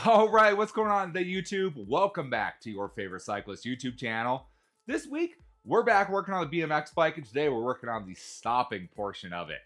All right, what's going on today, YouTube? Welcome back to your favorite cyclist YouTube channel. This week, we're back working on the BMX bike, and today we're working on the stopping portion of it.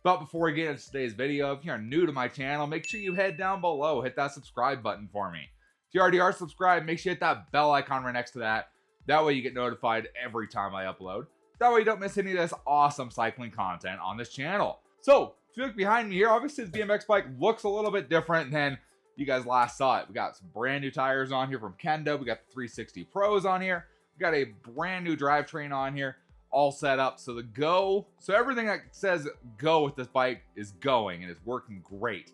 But before we get into today's video, if you're new to my channel, make sure you head down below, hit that subscribe button for me. If you already are subscribed, make sure you hit that bell icon right next to that. That way you get notified every time I upload. That way you don't miss any of this awesome cycling content on this channel. So, if you look behind me here, obviously the BMX bike looks a little bit different than you guys last saw it. We got some brand new tires on here from Kenda. We got the 360 Pros on here. We got a brand new drivetrain on here, all set up. So everything that says go with this bike is going and it's working great.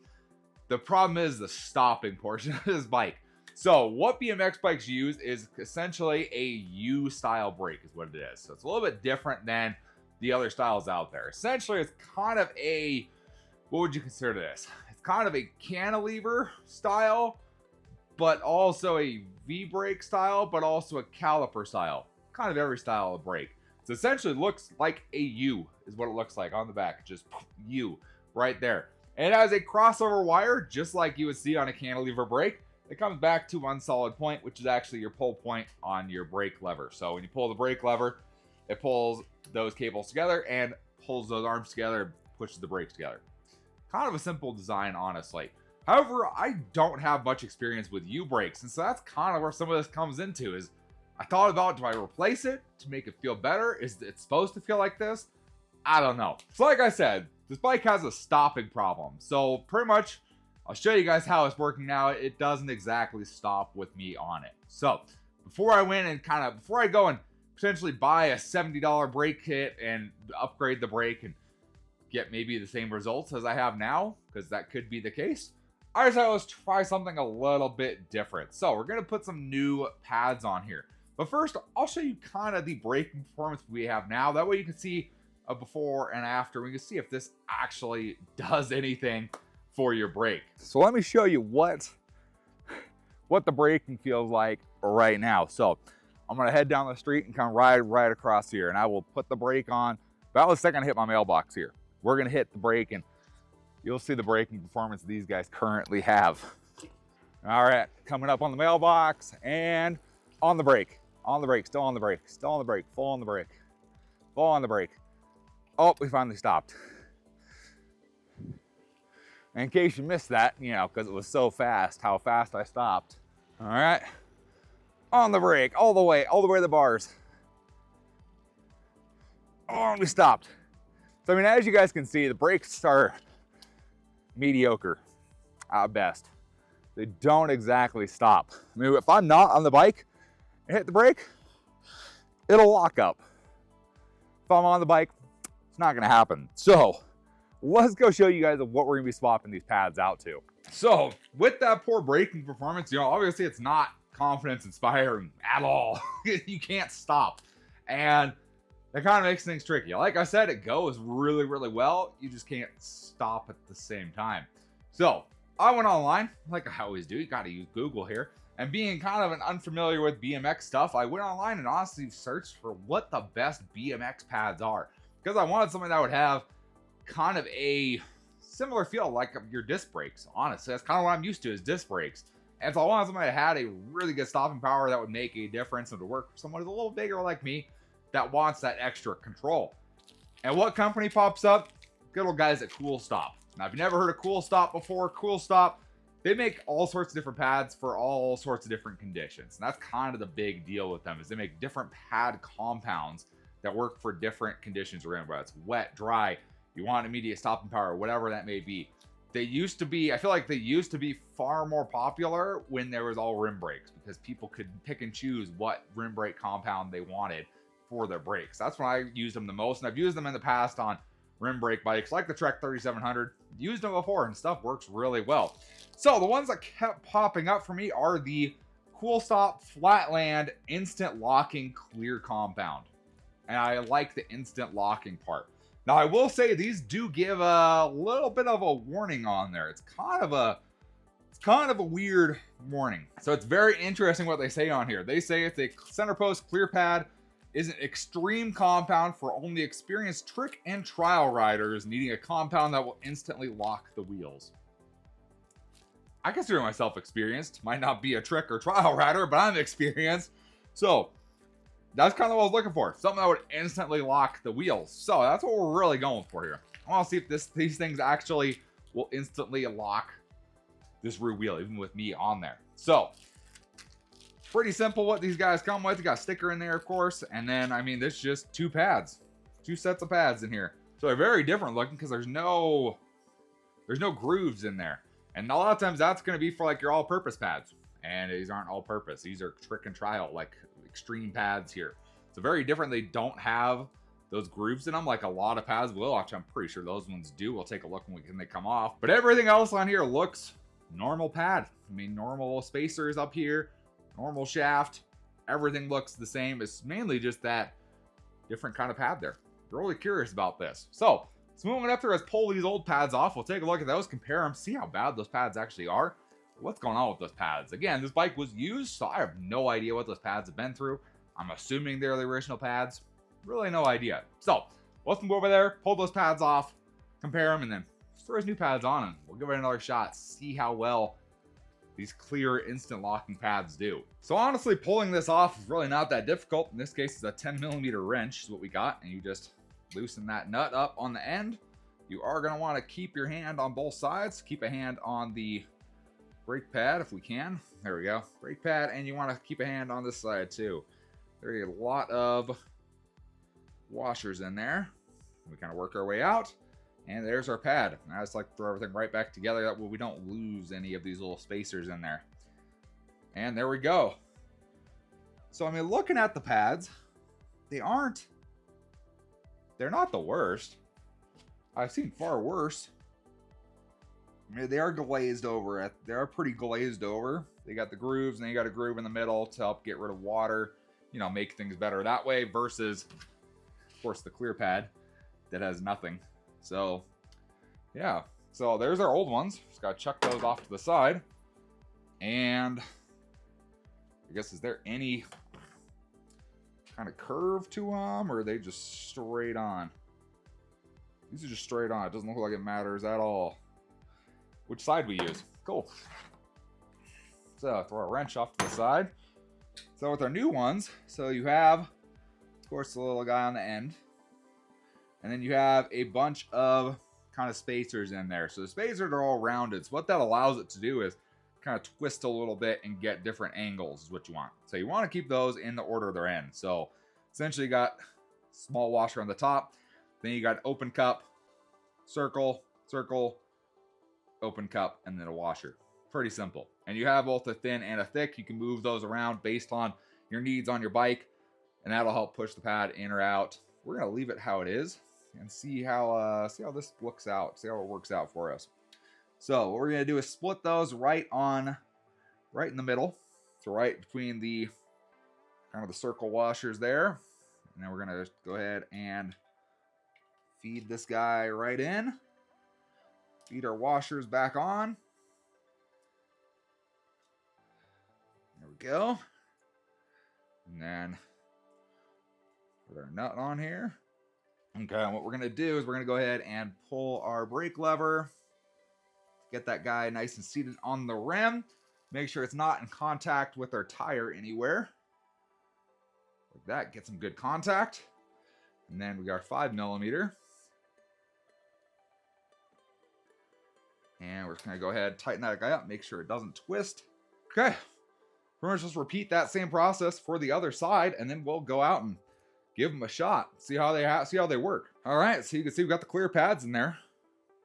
The problem is the stopping portion of this bike. So what BMX bikes use is essentially a U-style brake is what it is. So it's a little bit different than the other styles out there. Essentially, it's kind of a, what would you consider this? Kind of a cantilever style, but also a V-brake style, but also a caliper style. Kind of every style of brake. It essentially looks like a U is what it looks like on the back. Just U right there. And it has a crossover wire, just like you would see on a cantilever brake. It comes back to one solid point, which is actually your pull point on your brake lever. So when you pull the brake lever, it pulls those cables together and pulls those arms together, pushes the brakes together. Kind of a simple design, honestly. However, I don't have much experience with U-brakes, and so that's kind of where some of this comes into. Is I thought about, do I replace it to make it feel better? Is it supposed to feel like this? I don't know. So like I said, this bike has a stopping problem. So pretty much, I'll show you guys how it's working now. It doesn't exactly stop with me on it. So before I go and potentially buy a $70 brake kit and upgrade the brake and get maybe the same results as I have now, because that could be the case, I decided let's try something a little bit different. So we're going to put some new pads on here. But first, I'll show you kind of the braking performance we have now. That way you can see a before and after. We can see if this actually does anything for your brake. So let me show you what the braking feels like right now. So I'm going to head down the street and come right across here, and I will put the brake on about the second I hit my mailbox here. We're going to hit the brake and you'll see the braking performance these guys currently have. All right, coming up on the mailbox and on the brake, still on the brake, still on the brake, full on the brake, full on the brake. Oh, we finally stopped. In case you missed that, you know, because it was so fast, how fast I stopped. All right, on the brake, all the way to the bars. Oh, we stopped. So, I mean, as you guys can see, the brakes are mediocre at best. They don't exactly stop. I mean, if I'm not on the bike and hit the brake, it'll lock up. If I'm on the bike, it's not gonna happen. So, let's go show you guys what we're gonna be swapping these pads out to. So, with that poor braking performance, you know, obviously it's not confidence inspiring at all. You can't stop. And that kind of makes things tricky. Like I said, it goes really well. You just can't stop at the same time. So I went online, like I always do. You got to use Google here. And being kind of an unfamiliar with BMX stuff, I went online and honestly searched for what the best BMX pads are. Because I wanted something that would have kind of a similar feel like your disc brakes. Honestly, that's kind of what I'm used to is disc brakes. And so I wanted something that had a really good stopping power that would make a difference and to work for someone who's a little bigger like me that wants that extra control. And what company pops up? Good old guys at Koolstop. Now, if you've never heard of Koolstop before, Koolstop, they make all sorts of different pads for all sorts of different conditions. And that's kind of the big deal with them is they make different pad compounds that work for different conditions around, whether it's wet, dry, you want immediate stopping power, whatever that may be. They used to be, I feel like they used to be far more popular when there was all rim brakes because people could pick and choose what rim brake compound they wanted for their brakes. That's when I used them the most, and I've used them in the past on rim brake bikes like the Trek 3700. Used them before and stuff works really well. So the ones that kept popping up for me are the Koolstop Flatland instant locking clear compound, and I like the instant locking part. Now I will say these do give a little bit of a warning on there. It's kind of a weird warning. So it's very interesting what they say on here. They say it's a center post clear pad is an extreme compound for only experienced trick and trial riders needing a compound that will instantly lock the wheels. I consider myself experienced. Might not be a trick or trial rider, but I'm experienced. So that's kind of what I was looking for. Something that would instantly lock the wheels. So that's what we're really going for here. I want to see if these things actually will instantly lock this rear wheel, even with me on there. So pretty simple what these guys come with. You got a sticker in there, of course. And then, I mean, this is just two pads. Two sets of pads in here. So they're very different looking because there's no grooves in there. And a lot of times that's going to be for like your all-purpose pads. And these aren't all-purpose. These are trick and trial, like extreme pads here. So very different. They don't have those grooves in them like a lot of pads will. Actually, I'm pretty sure those ones do. We'll take a look when they come off. But everything else on here looks normal pad. I mean, normal spacers up here, normal shaft. Everything looks the same. It's mainly just that different kind of pad there. Really curious about this. So moving up there, let's pull these old pads off. We'll take a look at those, compare them, see how bad those pads actually are. What's going on with those pads? Again, this bike was used, so I have no idea what those pads have been through. I'm assuming they're the original pads. Really no idea. So let's move over there, pull those pads off, compare them, and then throw his new pads on, and we'll give it another shot, see how well these clear instant locking pads do. So honestly, pulling this off is really not that difficult. In this case, it's a 10mm wrench is what we got, and you just loosen that nut up on the end. You are going to want to keep your hand on both sides. Keep a hand on the brake pad if we can. There we go. Brake pad, and you want to keep a hand on this side too. There's a lot of washers in there. We kind of work our way out, and there's our pad. I just like to throw everything right back together. That way we don't lose any of these little spacers in there. And there we go. So I mean, looking at the pads, they're not the worst. I've seen far worse. I mean, they are glazed over. They are pretty glazed over. They got the grooves, and then you got a groove in the middle to help get rid of water, you know, make things better that way versus, of course, the clear pad that has nothing. So yeah, so there's our old ones. Just gotta chuck those off to the side. And I guess, is there any kind of curve to them, or are they just straight on? These are just straight on. It doesn't look like it matters at all which side we use. Cool. So throw our wrench off to the side. So with our new ones, so you have, of course, the little guy on the end, and then you have a bunch of kind of spacers in there. So the spacers are all rounded. So what that allows it to do is kind of twist a little bit and get different angles is what you want. So you want to keep those in the order they're in. So essentially you got small washer on the top, then you got open cup, circle, circle, open cup, and then a washer. Pretty simple. And you have both a thin and a thick. You can move those around based on your needs on your bike, and that'll help push the pad in or out. We're gonna leave it how it is and see how this looks out, see how it works out for us. So what we're gonna do is split those right in the middle, so right between the kind of the circle washers there, and then we're gonna go ahead and feed this guy right in. Feed our washers back on. There we go. And then put our nut on here. Okay, and what we're gonna do is we're gonna go ahead and pull our brake lever. Get that guy nice and seated on the rim. Make sure it's not in contact with our tire anywhere. Like that, get some good contact. And then we got our 5mm. And we're just gonna go ahead and tighten that guy up, make sure it doesn't twist. Okay, pretty much just repeat that same process for the other side, and then we'll go out and give them a shot. See how they work. All right, so you can see we've got the clear pads in there.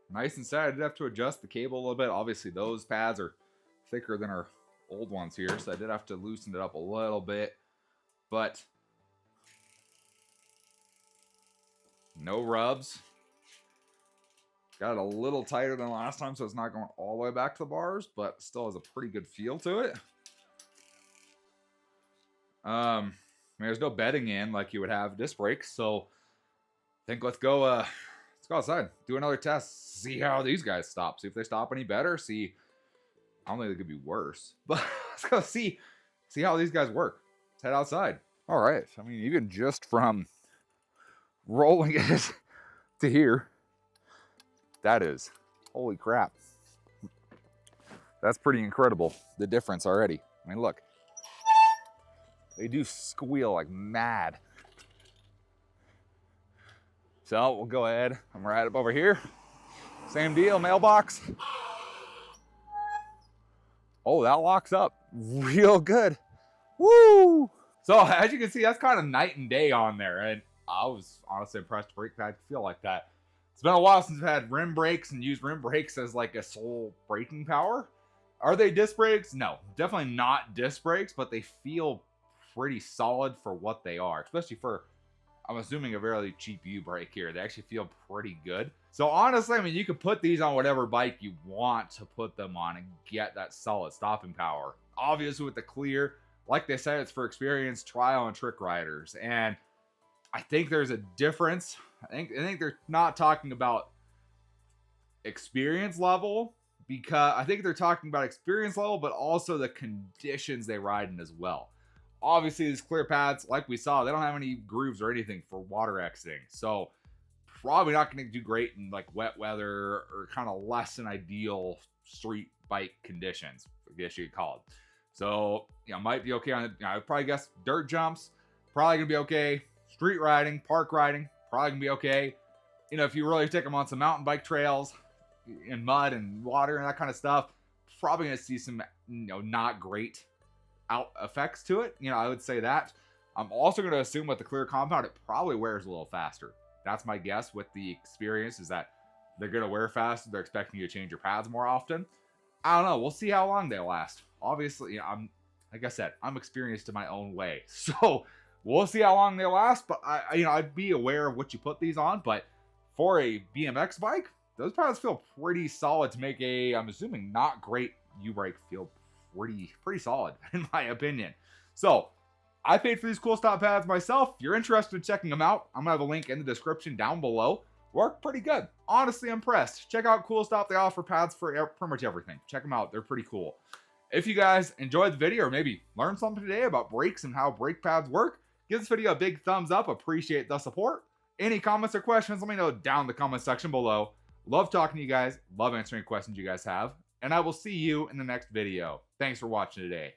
Nice and set. I did have to adjust the cable a little bit. Obviously, those pads are thicker than our old ones here, so I did have to loosen it up a little bit. But no rubs. Got it a little tighter than last time, so it's not going all the way back to the bars, but still has a pretty good feel to it. I mean, there's no bedding in like you would have disc brakes, so I think let's go outside, do another test, see how these guys stop, see if they stop any better, see. I don't think they could be worse, but let's go see how these guys work. Let's head outside. All right, I mean, even just from rolling it to here, that is, holy crap. That's pretty incredible, the difference already. I mean, look. They do squeal like mad. So we'll go ahead. I'm right up over here. Same deal, mailbox. Oh, that locks up real good. Woo! So as you can see, that's kind of night and day on there. And I was honestly impressed brake pads feel like that. It's been a while since I've had rim brakes and used rim brakes as like a sole braking power. Are they disc brakes? No, definitely not disc brakes, but they feel pretty solid for what they are, especially for, I'm assuming, a very cheap U-brake here. They actually feel pretty good. So honestly, I mean, you could put these on whatever bike you want to put them on and get that solid stopping power. Obviously with the clear, like they said, it's for experienced trial and trick riders. And I think there's a difference. I think they're not talking about experience level, because I think they're talking about experience level, but also the conditions they ride in as well. Obviously, these clear pads, like we saw, they don't have any grooves or anything for water exiting. So probably not going to do great in like wet weather or kind of less than ideal street bike conditions, I guess you could call it. So, might be okay on, I would probably guess dirt jumps, probably going to be okay. Street riding, park riding, probably going to be okay. If you really take them on some mountain bike trails in mud and water and that kind of stuff, probably going to see some, not great out effects to it. I would say that. I'm also going to assume with the clear compound, it probably wears a little faster. That's my guess with the experience, is that they're going to wear faster. They're expecting you to change your pads more often. I don't know. We'll see how long they last. Obviously, like I said, I'm experienced in my own way. So we'll see how long they last, but I'd be aware of what you put these on. But for a BMX bike, those pads feel pretty solid to make a, I'm assuming, not great U-brake feel pretty solid in my opinion. So I paid for these Koolstop pads myself. If you're interested in checking them out, I'm gonna have a link in the description down below. Work pretty good. Honestly impressed. Check out Koolstop. They offer pads for pretty much everything. Check them out. They're pretty cool. If you guys enjoyed the video or maybe learned something today about brakes and how brake pads work, give this video a big thumbs up. Appreciate the support. Any comments or questions, let me know down in the comment section below. Love talking to you guys. Love answering questions you guys have. And I will see you in the next video. Thanks for watching today.